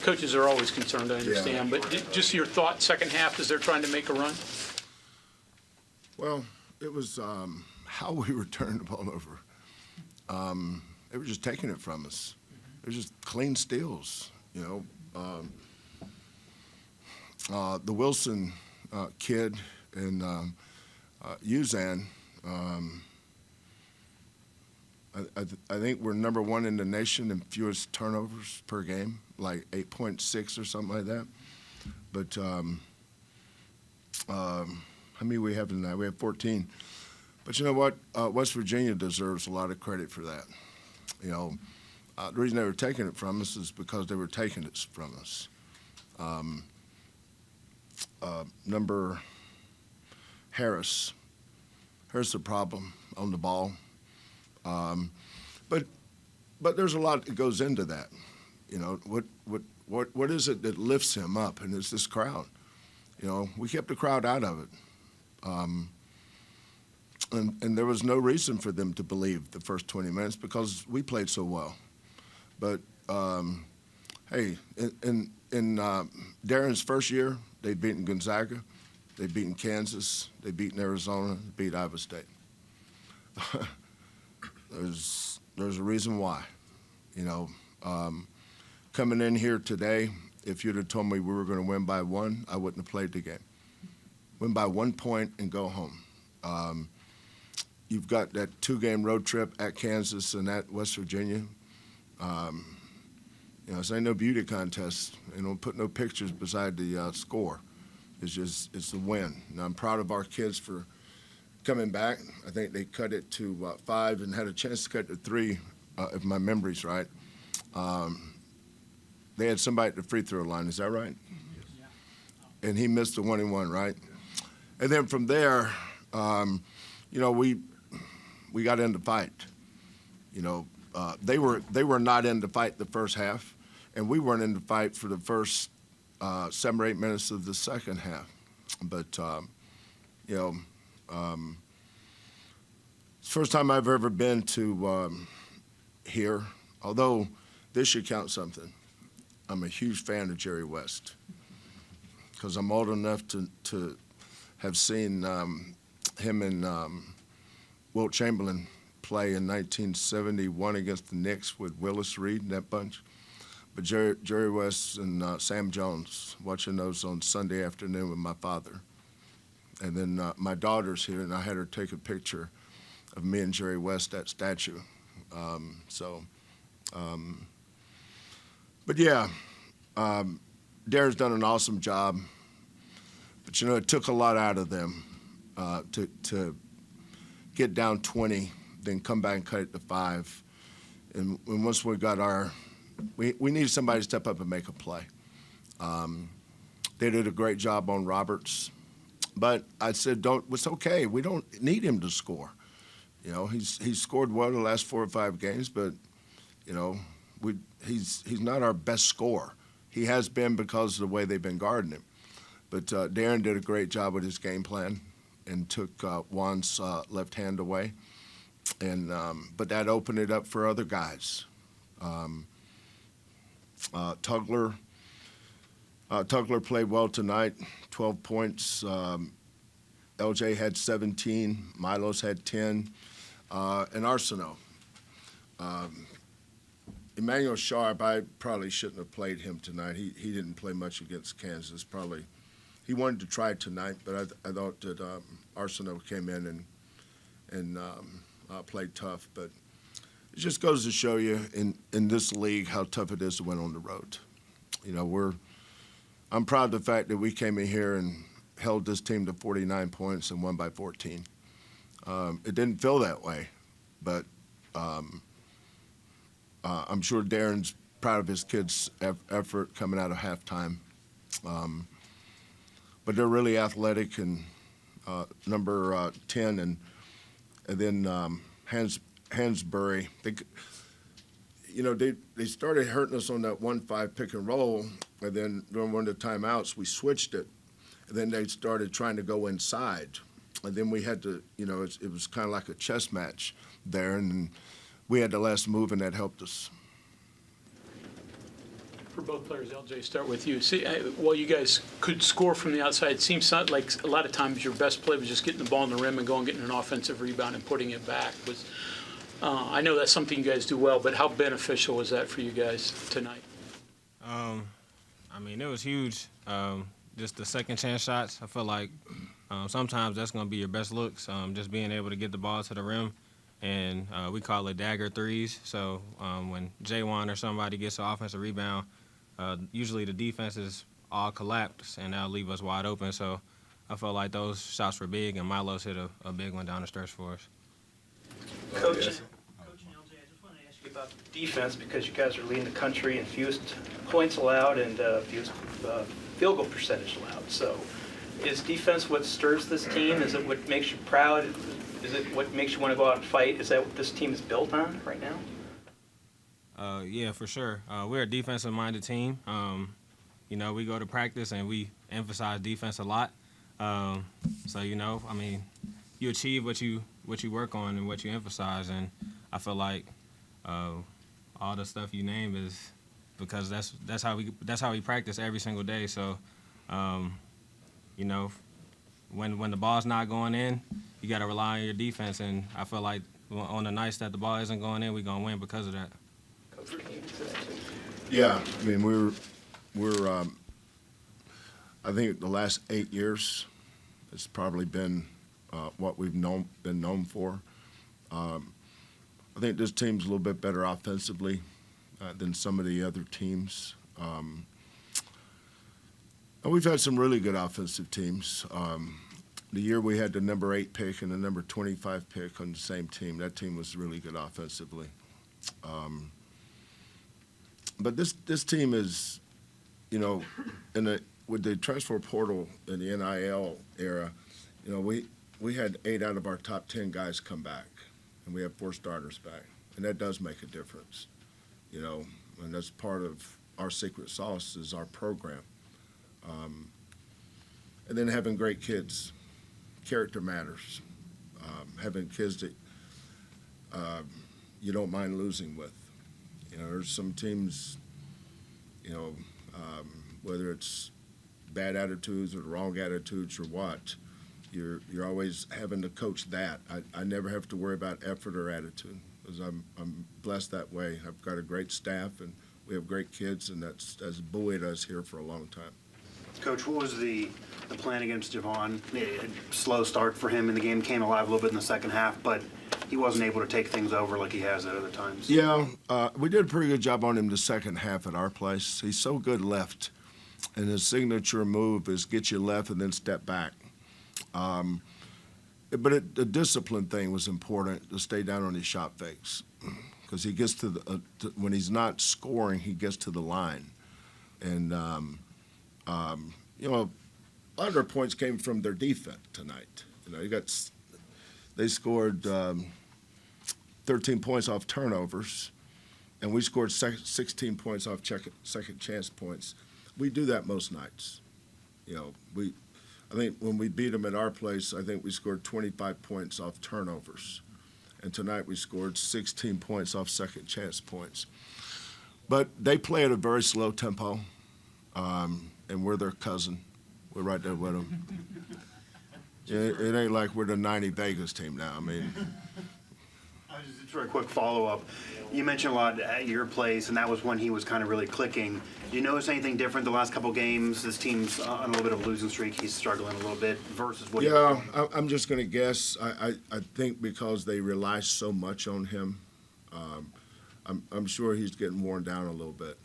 coaches are always concerned, I understand. Yeah. But just your thought, second half, as they're trying to make a run? Well, it was how we were turning the ball over. They were just taking it from us. It was just clean steals, you know. The Wilson kid and Uzan, I think we're number one in the nation in fewest turnovers per game, like 8.6 or something like that. But how many we have tonight? We have 14. But you know what? West Virginia deserves a lot of credit for that. You know, the reason they were taking it from us is because they were taking it from us. Number Harris. Here's the problem on the ball. But there's a lot that goes into that. You know, what is it that lifts him up? And it's this crowd. You know, we kept the crowd out of it. And there was no reason for them to believe the first 20 minutes because we played so well. But, hey, in Darren's first year, they'd beaten Gonzaga, they'd beaten Kansas, they'd beaten Arizona, beat Iowa State. There's a reason why. You know, coming in here today, if you'd have told me we were going to win by one, I wouldn't have played the game. Win by 1 point and go home. You've got that 2-game road trip at Kansas and at West Virginia. You know, this ain't no beauty contest. You know, put no pictures beside the score. It's the win. And I'm proud of our kids for coming back. I think they cut it to 5 and had a chance to cut to 3, if my memory's right. They had somebody at the free throw line. Is that right? Yeah. And he missed the 1-and-1, right? And then from there, you know, we got in the fight. You know, they were not in the fight the first half, and we weren't in the fight for the first 7 or 8 minutes of the second half. But you know, it's the first time I've ever been to here. Although this should count something. I'm a huge fan of Jerry West because I'm old enough to have seen him and Wilt Chamberlain play in 1971 against the Knicks with Willis Reed and that bunch. But Jerry West and Sam Jones, watching those on Sunday afternoon with my father. And then my daughter's here, and I had her take a picture of me and Jerry West at statue. But yeah, Darren's done an awesome job. But, you know, it took a lot out of them to get down 20, then come back and cut it to 5. And once we got we needed somebody to step up and make a play. They did a great job on Roberts. But I said, it's okay. We don't need him to score. You know, he's scored well the last 4 or 5 games, but, you know, he's not our best scorer. He has been because of the way they've been guarding him. But Darren did a great job with his game plan and took Juan's left hand away. And but that opened it up for other guys. Tugler played well tonight, 12 points. LJ had 17. Milos had 10. And Arsenault. Emmanuel Sharp, I probably shouldn't have played him tonight. He didn't play much against Kansas. Probably he wanted to try tonight, but I thought that Arsenault came in and played tough. But it just goes to show you in this league how tough it is to win on the road. You know, I'm proud of the fact that we came in here and held this team to 49 points and won by 14. It didn't feel that way, but I'm sure Darren's proud of his kids' effort coming out of halftime. But they're really athletic, and number 10 and then Hansberry. They started hurting us on that 1-5 pick and roll, and then during one of the timeouts we switched it, and then they started trying to go inside, and then we had to, it was kind of like a chess match there, and we had the last move, and that helped us. For both players, LJ, start with you. See, while you guys could score from the outside, it seems like a lot of times your best play was just getting the ball in the rim and going, getting an offensive rebound and putting it back. I know that's something you guys do well, but how beneficial was that for you guys tonight? I mean, it was huge. Just the second chance shots, I feel like sometimes that's going to be your best looks, just being able to get the ball to the rim. And we call it dagger threes. So when J1 or somebody gets an offensive rebound, usually the defense is all collapsed, and that'll leave us wide open. So I felt like those shots were big, and Milo's hit a big one down the stretch for us. Coach and LJ, I just want to ask you about defense because you guys are leading the country in fewest points allowed and fewest field goal percentage allowed. So is defense what stirs this team? Is it what makes you proud? Is it what makes you want to go out and fight? Is that what this team is built on right now? Yeah, for sure. We're a defensive-minded team. We go to practice and we emphasize defense a lot. So, I mean, you achieve what you work on and what you emphasize, and I feel like all the stuff you name is because that's how we practice every single day. So, when the ball's not going in, you got to rely on your defense, and I feel like on the nights that the ball isn't going in, we're gonna win because of that. Yeah, I mean we're I think the last 8 years it's probably been what we've been known for. I think this team's a little bit better offensively than some of the other teams. And we've had some really good offensive teams. The year we had the number 8 pick and the number 25 pick on the same team, that team was really good offensively. But this team is, with the transfer portal in the NIL era, we had 8 out of our top 10 guys come back, and we have 4 starters back, and that does make a difference, and that's part of our secret sauce is our program. And then having great kids. Character matters. Having kids that you don't mind losing with. There's some teams, whether it's bad attitudes or the wrong attitudes or what, you're always having to coach that. I never have to worry about effort or attitude because I'm blessed that way. I've got a great staff and we have great kids, and that's buoyed us here for a long time. Coach, what was the plan against Javon? Slow start for him, and the game came alive a little bit in the second half, but he wasn't able to take things over like he has at other times. Yeah, we did a pretty good job on him the second half at our place. He's so good left, and his signature move is get you left and then step back. But the discipline thing was important, to stay down on his shot fakes, because he gets to the when he's not scoring, he gets to the line, and a lot of their points came from their defense tonight. They scored 13 points off turnovers, and we scored 16 points off second chance points. We do that most nights. I think when we beat them at our place, I think we scored 25 points off turnovers, and tonight we scored 16 points off second chance points. But they play at a very slow tempo. And we're their cousin. We're right there with them. It ain't like we're the 90 Vegas team now. I mean, Just for a quick follow-up, you mentioned a lot at your place, and that was when he was kind of really clicking. Do you notice anything different the last couple games? This team's on a little bit of a losing streak. He's struggling a little bit versus what. Yeah, I'm just going to guess. I think because they rely so much on him, I'm sure he's getting worn down a little bit.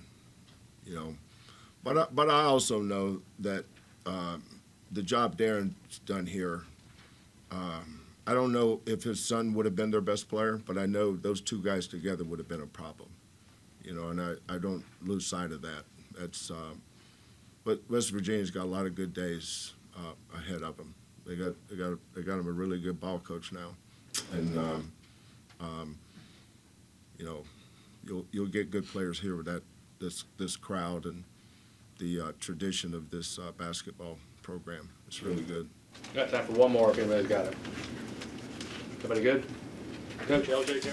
But I also know that the job Darren's done here, I don't know if his son would have been their best player, but I know those two guys together would have been a problem. And I don't lose sight of that. But West Virginia's got a lot of good days ahead of them. They got him a really good ball coach now, and you'll get good players here with this crowd and the tradition of this basketball program. It's really good. Got time for one more if anybody's got it. Everybody good? Coach LJ,